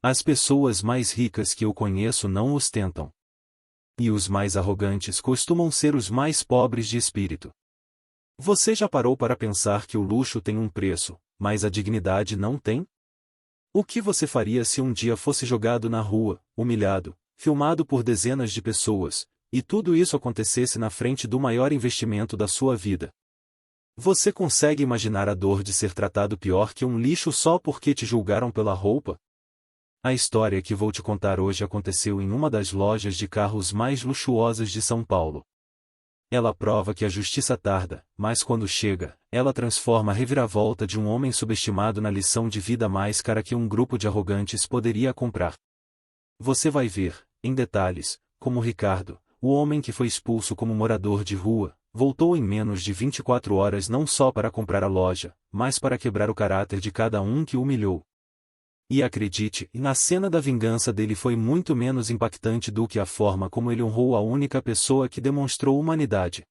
As pessoas mais ricas que eu conheço não ostentam. E os mais arrogantes costumam ser os mais pobres de espírito. Você já parou para pensar que o luxo tem um preço, mas a dignidade não tem? O que você faria se um dia fosse jogado na rua, humilhado, filmado por dezenas de pessoas, e tudo isso acontecesse na frente do maior investimento da sua vida? Você consegue imaginar a dor de ser tratado pior que um lixo só porque te julgaram pela roupa? A história que vou te contar hoje aconteceu em uma das lojas de carros mais luxuosas de São Paulo. Ela prova que a justiça tarda, mas quando chega, ela transforma a reviravolta de um homem subestimado na lição de vida mais cara que um grupo de arrogantes poderia comprar. Você vai ver, em detalhes, como Ricardo, o homem que foi expulso como morador de rua, voltou em menos de 24 horas não só para comprar a loja, mas para quebrar o caráter de cada um que o humilhou. E acredite, na cena da vingança dele foi muito menos impactante do que a forma como ele honrou a única pessoa que demonstrou humanidade.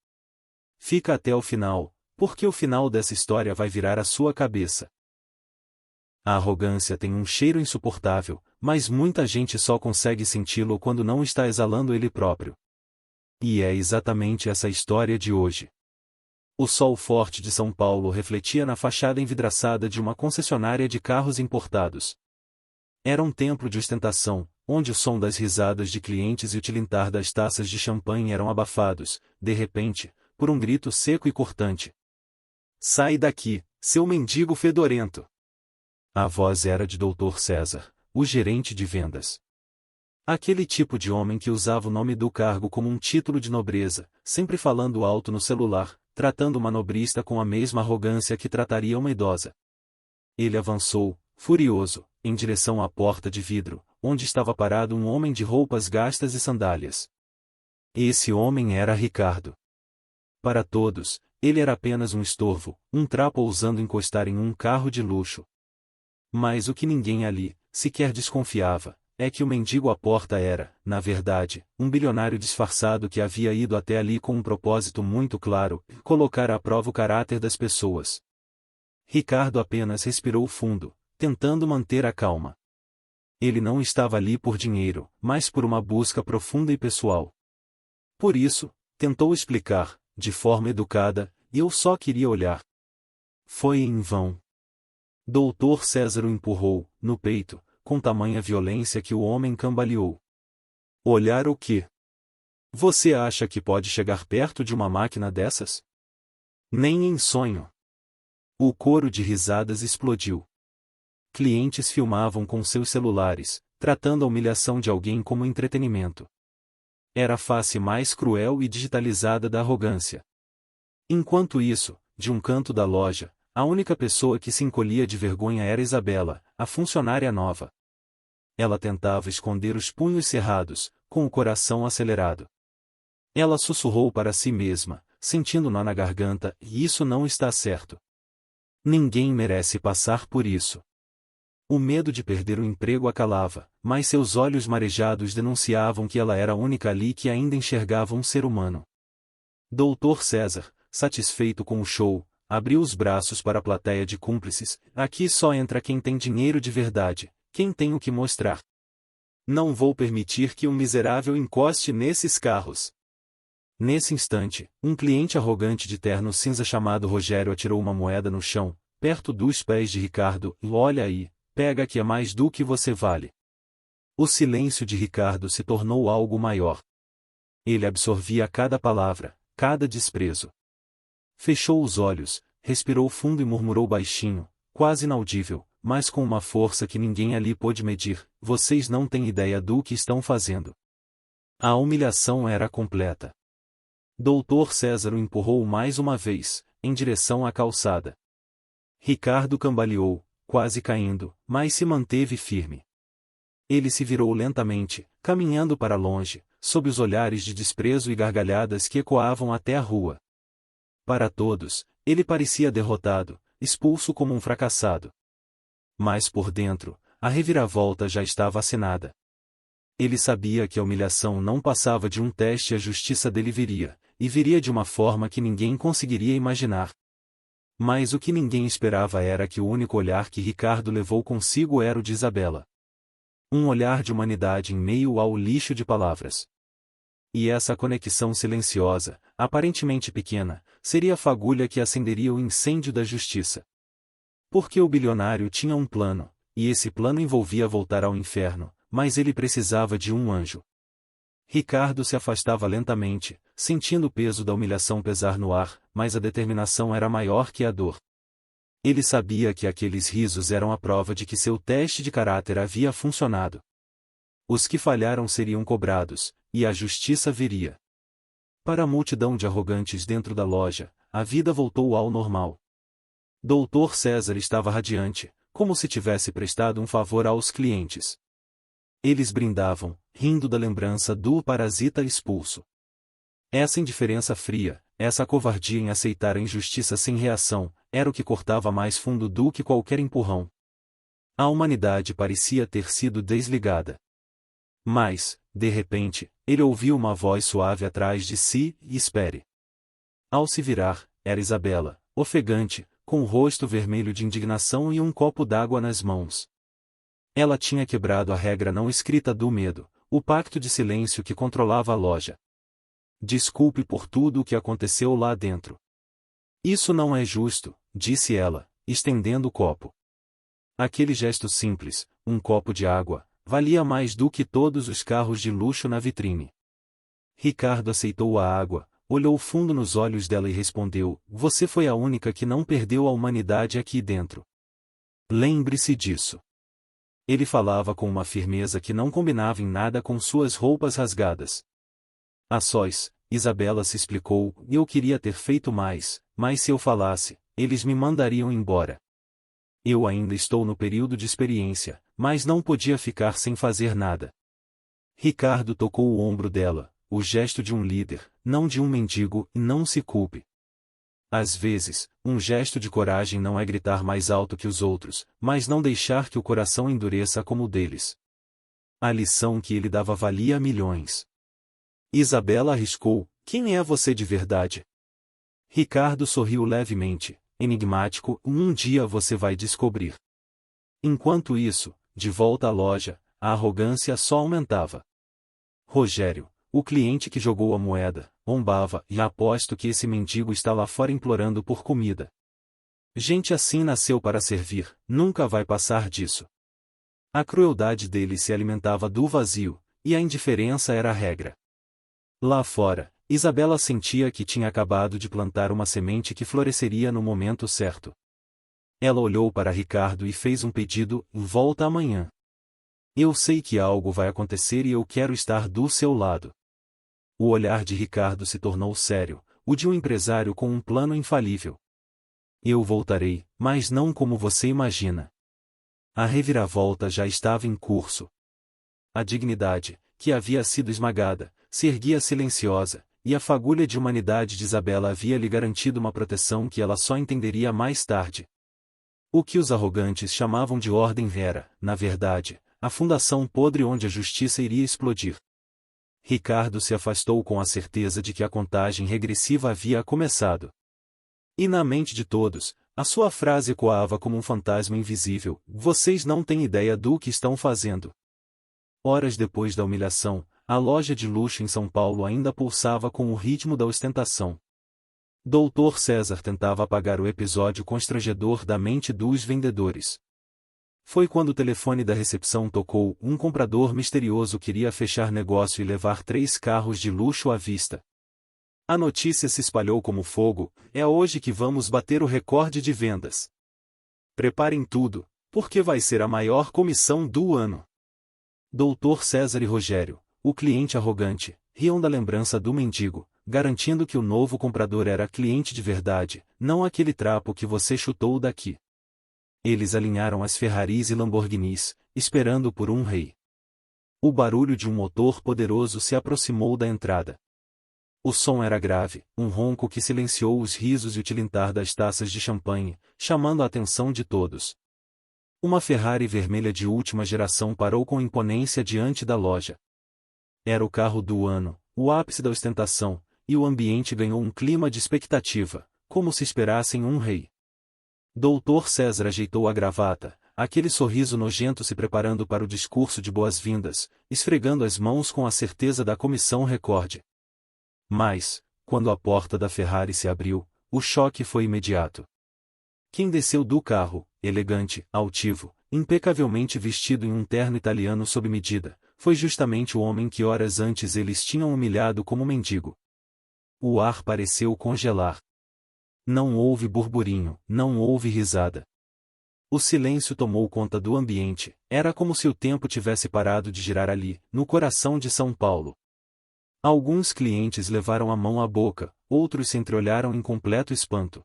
Fica até o final, porque o final dessa história vai virar a sua cabeça. A arrogância tem um cheiro insuportável, mas muita gente só consegue senti-lo quando não está exalando ele próprio. E é exatamente essa história de hoje. O sol forte de São Paulo refletia na fachada envidraçada de uma concessionária de carros importados. Era um templo de ostentação, onde o som das risadas de clientes e o tilintar das taças de champanhe eram abafados, de repente, por um grito seco e cortante. "Sai daqui, seu mendigo fedorento!" A voz era de Dr. César, o gerente de vendas. Aquele tipo de homem que usava o nome do cargo como um título de nobreza, sempre falando alto no celular, tratando uma nobrista com a mesma arrogância que trataria uma idosa. Ele avançou, furioso, em direção à porta de vidro, onde estava parado um homem de roupas gastas e sandálias. Esse homem era Ricardo. Para todos, ele era apenas um estorvo, um trapo ousando encostar em um carro de luxo. Mas o que ninguém ali, sequer desconfiava, é que o mendigo à porta era, na verdade, um bilionário disfarçado que havia ido até ali com um propósito muito claro: colocar à prova o caráter das pessoas. Ricardo apenas respirou fundo, tentando manter a calma. Ele não estava ali por dinheiro, mas por uma busca profunda e pessoal. Por isso, tentou explicar, de forma educada: "Eu só queria olhar." Foi em vão. Dr. César o empurrou, no peito, com tamanha violência que o homem cambaleou. "Olhar o quê? Você acha que pode chegar perto de uma máquina dessas? Nem em sonho." O coro de risadas explodiu. Clientes filmavam com seus celulares, tratando a humilhação de alguém como entretenimento. Era a face mais cruel e digitalizada da arrogância. Enquanto isso, de um canto da loja, a única pessoa que se encolhia de vergonha era Isabela, a funcionária nova. Ela tentava esconder os punhos cerrados, com o coração acelerado. Ela sussurrou para si mesma, sentindo nó na garganta: "E isso não está certo. Ninguém merece passar por isso." O medo de perder o emprego a calava, mas seus olhos marejados denunciavam que ela era a única ali que ainda enxergava um ser humano. Dr. César, satisfeito com o show, abriu os braços para a plateia de cúmplices: "Aqui só entra quem tem dinheiro de verdade, quem tem o que mostrar. Não vou permitir que um miserável encoste nesses carros." Nesse instante, um cliente arrogante de terno cinza chamado Rogério atirou uma moeda no chão, perto dos pés de Ricardo: "Olha aí, pega que é mais do que você vale." O silêncio de Ricardo se tornou algo maior. Ele absorvia cada palavra, cada desprezo. Fechou os olhos, respirou fundo e murmurou baixinho, quase inaudível, mas com uma força que ninguém ali pôde medir: "Vocês não têm ideia do que estão fazendo." A humilhação era completa. Dr. César o empurrou mais uma vez, em direção à calçada. Ricardo cambaleou, quase caindo, mas se manteve firme. Ele se virou lentamente, caminhando para longe, sob os olhares de desprezo e gargalhadas que ecoavam até a rua. Para todos, ele parecia derrotado, expulso como um fracassado. Mas por dentro, a reviravolta já estava assinada. Ele sabia que a humilhação não passava de um teste e a justiça dele viria, e viria de uma forma que ninguém conseguiria imaginar. Mas o que ninguém esperava era que o único olhar que Ricardo levou consigo era o de Isabela. Um olhar de humanidade em meio ao lixo de palavras. E essa conexão silenciosa, aparentemente pequena, seria a fagulha que acenderia o incêndio da justiça. Porque o bilionário tinha um plano, e esse plano envolvia voltar ao inferno, mas ele precisava de um anjo. Ricardo se afastava lentamente, sentindo o peso da humilhação pesar no ar, mas a determinação era maior que a dor. Ele sabia que aqueles risos eram a prova de que seu teste de caráter havia funcionado. Os que falharam seriam cobrados, e a justiça viria. Para a multidão de arrogantes dentro da loja, a vida voltou ao normal. Dr. César estava radiante, como se tivesse prestado um favor aos clientes. Eles brindavam, rindo da lembrança do parasita expulso. Essa indiferença fria, essa covardia em aceitar a injustiça sem reação, era o que cortava mais fundo do que qualquer empurrão. A humanidade parecia ter sido desligada. Mas, de repente, ele ouviu uma voz suave atrás de si, espere. Ao se virar, era Isabela, ofegante, com o rosto vermelho de indignação e um copo d'água nas mãos. Ela tinha quebrado a regra não escrita do medo, o pacto de silêncio que controlava a loja. Desculpe por tudo o que aconteceu lá dentro. Isso não é justo, disse ela, estendendo o copo. Aquele gesto simples, um copo de água, valia mais do que todos os carros de luxo na vitrine. Ricardo aceitou a água, olhou fundo nos olhos dela e respondeu: você foi a única que não perdeu a humanidade aqui dentro. Lembre-se disso. Ele falava com uma firmeza que não combinava em nada com suas roupas rasgadas. A sós, Isabela se explicou: eu queria ter feito mais, mas se eu falasse, eles me mandariam embora. Eu ainda estou no período de experiência, mas não podia ficar sem fazer nada. Ricardo tocou o ombro dela, o gesto de um líder, não de um mendigo, e não se culpe. Às vezes, um gesto de coragem não é gritar mais alto que os outros, mas não deixar que o coração endureça como o deles. A lição que ele dava valia milhões. Isabela arriscou: quem é você de verdade? Ricardo sorriu levemente, enigmático: um dia você vai descobrir. Enquanto isso, de volta à loja, a arrogância só aumentava. Rogério, o cliente que jogou a moeda, zombava: e aposto que esse mendigo está lá fora implorando por comida. Gente assim nasceu para servir, nunca vai passar disso. A crueldade dele se alimentava do vazio, e a indiferença era a regra. Lá fora, Isabela sentia que tinha acabado de plantar uma semente que floresceria no momento certo. Ela olhou para Ricardo e fez um pedido: volta amanhã. Eu sei que algo vai acontecer e eu quero estar do seu lado. O olhar de Ricardo se tornou sério, o de um empresário com um plano infalível. Eu voltarei, mas não como você imagina. A reviravolta já estava em curso. A dignidade, que havia sido esmagada, se erguia silenciosa, e a fagulha de humanidade de Isabela havia lhe garantido uma proteção que ela só entenderia mais tarde. O que os arrogantes chamavam de ordem era, na verdade, a fundação podre onde a justiça iria explodir. Ricardo se afastou com a certeza de que a contagem regressiva havia começado. E na mente de todos, a sua frase ecoava como um fantasma invisível: vocês não têm ideia do que estão fazendo. Horas depois da humilhação, a loja de luxo em São Paulo ainda pulsava com o ritmo da ostentação. Dr. César tentava apagar o episódio constrangedor da mente dos vendedores. Foi quando o telefone da recepção tocou: um comprador misterioso queria fechar negócio e levar 3 carros de luxo à vista. A notícia se espalhou como fogo: é hoje que vamos bater o recorde de vendas. Preparem tudo, porque vai ser a maior comissão do ano. Dr. César e Rogério, o cliente arrogante, riam da lembrança do mendigo, garantindo que o novo comprador era cliente de verdade, não aquele trapo que você chutou daqui. Eles alinharam as Ferraris e Lamborghinis, esperando por um rei. O barulho de um motor poderoso se aproximou da entrada. O som era grave, um ronco que silenciou os risos e o tilintar das taças de champanhe, chamando a atenção de todos. Uma Ferrari vermelha de última geração parou com imponência diante da loja. Era o carro do ano, o ápice da ostentação, e o ambiente ganhou um clima de expectativa, como se esperassem um rei. Dr. César ajeitou a gravata, aquele sorriso nojento se preparando para o discurso de boas-vindas, esfregando as mãos com a certeza da comissão recorde. Mas, quando a porta da Ferrari se abriu, o choque foi imediato. Quem desceu do carro, elegante, altivo, impecavelmente vestido em um terno italiano sob medida, foi justamente o homem que horas antes eles tinham humilhado como mendigo. O ar pareceu congelar. Não houve burburinho, não houve risada. O silêncio tomou conta do ambiente, era como se o tempo tivesse parado de girar ali, no coração de São Paulo. Alguns clientes levaram a mão à boca, outros se entreolharam em completo espanto.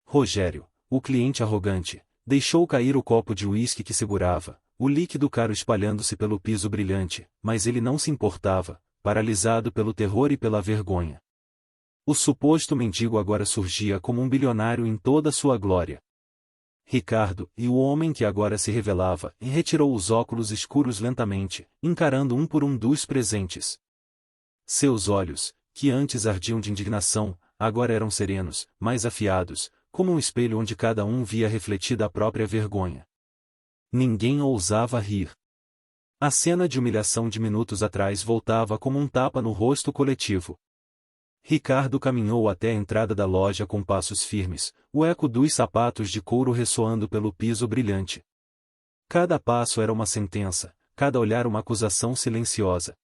Rogério, o cliente arrogante, deixou cair o copo de uísque que segurava, o líquido caro espalhando-se pelo piso brilhante, mas ele não se importava, paralisado pelo terror e pela vergonha. O suposto mendigo agora surgia como um bilionário em toda sua glória. Ricardo, e o homem que agora se revelava, retirou os óculos escuros lentamente, encarando um por um dos presentes. Seus olhos, que antes ardiam de indignação, agora eram serenos, mais afiados, como um espelho onde cada um via refletida a própria vergonha. Ninguém ousava rir. A cena de humilhação de minutos atrás voltava como um tapa no rosto coletivo. Ricardo caminhou até a entrada da loja com passos firmes, o eco dos sapatos de couro ressoando pelo piso brilhante. Cada passo era uma sentença, cada olhar uma acusação silenciosa.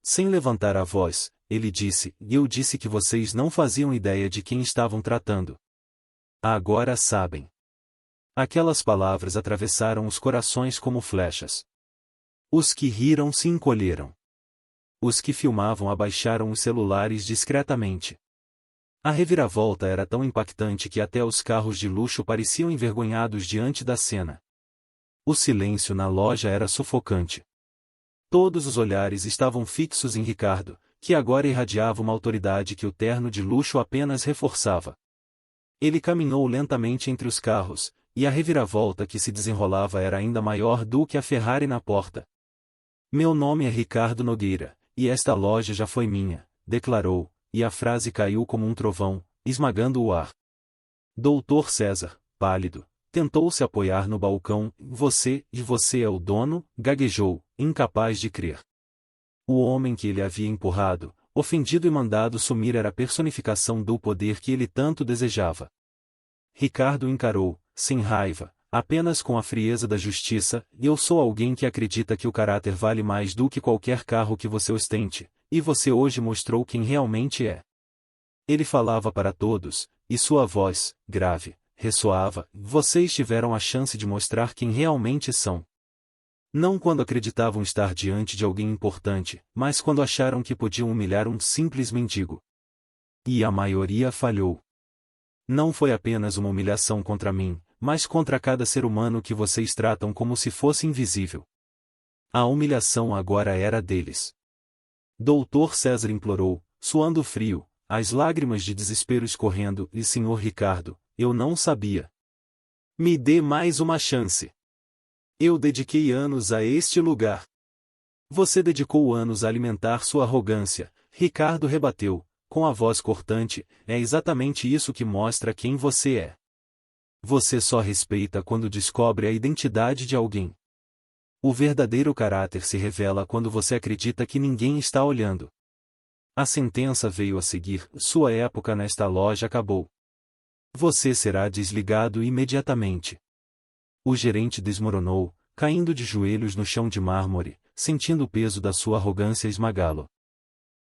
Sem levantar a voz, ele disse, e eu disse que vocês não faziam ideia de quem estavam tratando. Agora sabem. Aquelas palavras atravessaram os corações como flechas. Os que riram se encolheram. Os que filmavam abaixaram os celulares discretamente. A reviravolta era tão impactante que até os carros de luxo pareciam envergonhados diante da cena. O silêncio na loja era sufocante. Todos os olhares estavam fixos em Ricardo, que agora irradiava uma autoridade que o terno de luxo apenas reforçava. Ele caminhou lentamente entre os carros, e a reviravolta que se desenrolava era ainda maior do que a Ferrari na porta. Meu nome é Ricardo Nogueira, e esta loja já foi minha, declarou, e a frase caiu como um trovão, esmagando o ar. Doutor César, pálido, tentou se apoiar no balcão, você é o dono, gaguejou, incapaz de crer. O homem que ele havia empurrado, ofendido e mandado sumir era a personificação do poder que ele tanto desejava. Ricardo encarou, sem raiva, apenas com a frieza da justiça, e eu sou alguém que acredita que o caráter vale mais do que qualquer carro que você ostente, e você hoje mostrou quem realmente é. Ele falava para todos, e sua voz, grave, ressoava, vocês tiveram a chance de mostrar quem realmente são. Não quando acreditavam estar diante de alguém importante, mas quando acharam que podiam humilhar um simples mendigo. E a maioria falhou. Não foi apenas uma humilhação contra mim, mas contra cada ser humano que vocês tratam como se fosse invisível. A humilhação agora era deles. Doutor César implorou, suando frio, as lágrimas de desespero escorrendo, e Senhor Ricardo, eu não sabia. Me dê mais uma chance. Eu dediquei anos a este lugar. Você dedicou anos a alimentar sua arrogância, Ricardo rebateu, com a voz cortante, é exatamente isso que mostra quem você é. Você só respeita quando descobre a identidade de alguém. O verdadeiro caráter se revela quando você acredita que ninguém está olhando. A sentença veio a seguir, sua época nesta loja acabou. Você será desligado imediatamente. O gerente desmoronou, caindo de joelhos no chão de mármore, sentindo o peso da sua arrogância esmagá-lo.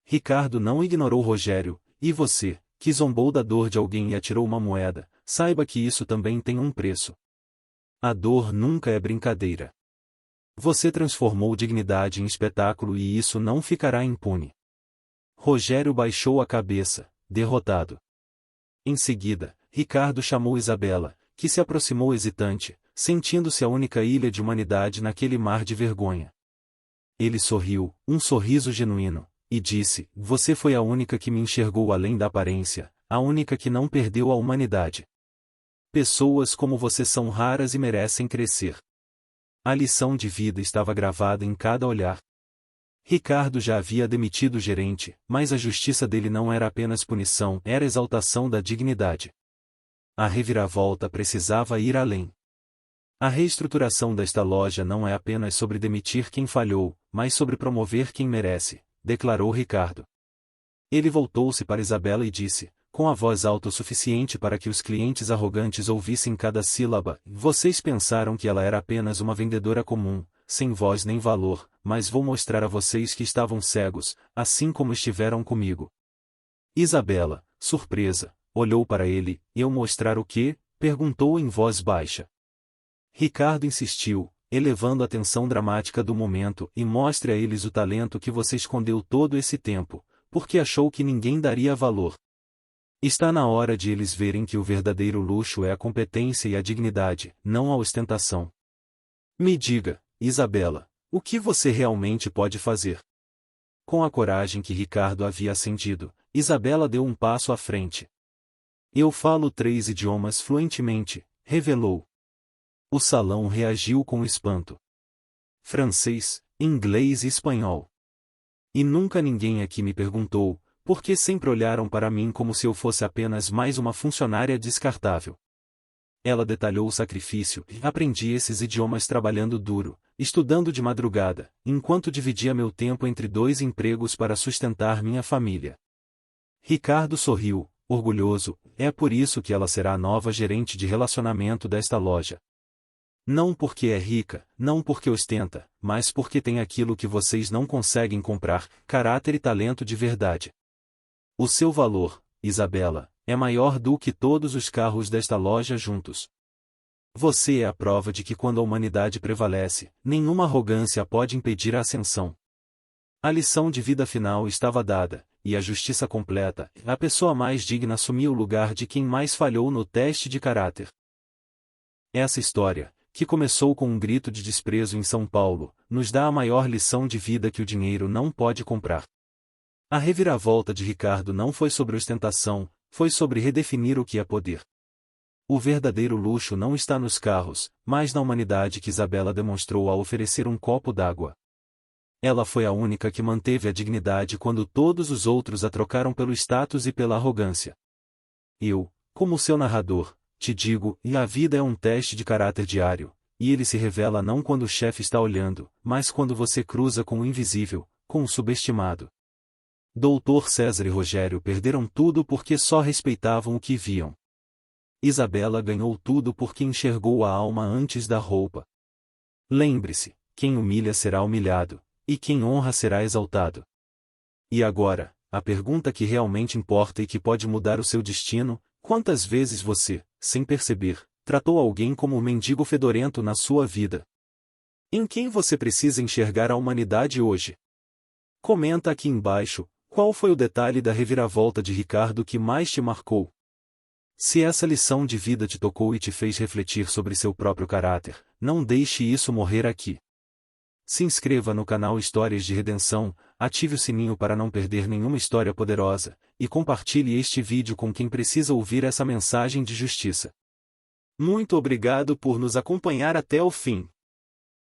Ricardo não ignorou Rogério, e você, que zombou da dor de alguém e atirou uma moeda, saiba que isso também tem um preço. A dor nunca é brincadeira. Você transformou dignidade em espetáculo e isso não ficará impune. Rogério baixou a cabeça, derrotado. Em seguida, Ricardo chamou Isabela, que se aproximou hesitante, sentindo-se a única ilha de humanidade naquele mar de vergonha. Ele sorriu, um sorriso genuíno, e disse, você foi a única que me enxergou além da aparência, a única que não perdeu a humanidade. Pessoas como você são raras e merecem crescer. A lição de vida estava gravada em cada olhar. Ricardo já havia demitido o gerente, mas a justiça dele não era apenas punição, era exaltação da dignidade. A reviravolta precisava ir além. A reestruturação desta loja não é apenas sobre demitir quem falhou, mas sobre promover quem merece, declarou Ricardo. Ele voltou-se para Isabela e disse, com a voz alta o suficiente para que os clientes arrogantes ouvissem cada sílaba: vocês pensaram que ela era apenas uma vendedora comum, sem voz nem valor, mas vou mostrar a vocês que estavam cegos, assim como estiveram comigo. Isabela, surpresa, olhou para ele. Eu mostrar o quê? Perguntou em voz baixa. Ricardo insistiu, elevando a tensão dramática do momento: e mostre a eles o talento que você escondeu todo esse tempo, porque achou que ninguém daria valor. Está na hora de eles verem que o verdadeiro luxo é a competência e a dignidade, não a ostentação. Me diga, Isabela, o que você realmente pode fazer? Com a coragem que Ricardo havia acendido, Isabela deu um passo à frente. Eu falo 3 idiomas fluentemente, revelou. O salão reagiu com espanto. Francês, inglês e espanhol. E nunca ninguém aqui me perguntou, porque sempre olharam para mim como se eu fosse apenas mais uma funcionária descartável. Ela detalhou o sacrifício: aprendi esses idiomas trabalhando duro, estudando de madrugada, enquanto dividia meu tempo entre 2 empregos para sustentar minha família. Ricardo sorriu, orgulhoso. É por isso que ela será a nova gerente de relacionamento desta loja. Não porque é rica, não porque ostenta, mas porque tem aquilo que vocês não conseguem comprar: caráter e talento de verdade. O seu valor, Isabela, é maior do que todos os carros desta loja juntos. Você é a prova de que quando a humanidade prevalece, nenhuma arrogância pode impedir a ascensão. A lição de vida final estava dada, e a justiça completa: a pessoa mais digna assumia o lugar de quem mais falhou no teste de caráter. Essa história, que começou com um grito de desprezo em São Paulo, nos dá a maior lição de vida que o dinheiro não pode comprar. A reviravolta de Ricardo não foi sobre ostentação, foi sobre redefinir o que é poder. O verdadeiro luxo não está nos carros, mas na humanidade que Isabela demonstrou ao oferecer um copo d'água. Ela foi a única que manteve a dignidade quando todos os outros a trocaram pelo status e pela arrogância. Eu, como seu narrador, te digo: e a vida é um teste de caráter diário, e ele se revela não quando o chefe está olhando, mas quando você cruza com o invisível, com o subestimado. Doutor César e Rogério perderam tudo porque só respeitavam o que viam. Isabela ganhou tudo porque enxergou a alma antes da roupa. Lembre-se, quem humilha será humilhado, e quem honra será exaltado. E agora, a pergunta que realmente importa e que pode mudar o seu destino: quantas vezes você, sem perceber, tratou alguém como um mendigo fedorento na sua vida? Em quem você precisa enxergar a humanidade hoje? Comenta aqui embaixo. Qual foi o detalhe da reviravolta de Ricardo que mais te marcou? Se essa lição de vida te tocou e te fez refletir sobre seu próprio caráter, não deixe isso morrer aqui. Se inscreva no canal Histórias de Redenção, ative o sininho para não perder nenhuma história poderosa, e compartilhe este vídeo com quem precisa ouvir essa mensagem de justiça. Muito obrigado por nos acompanhar até o fim.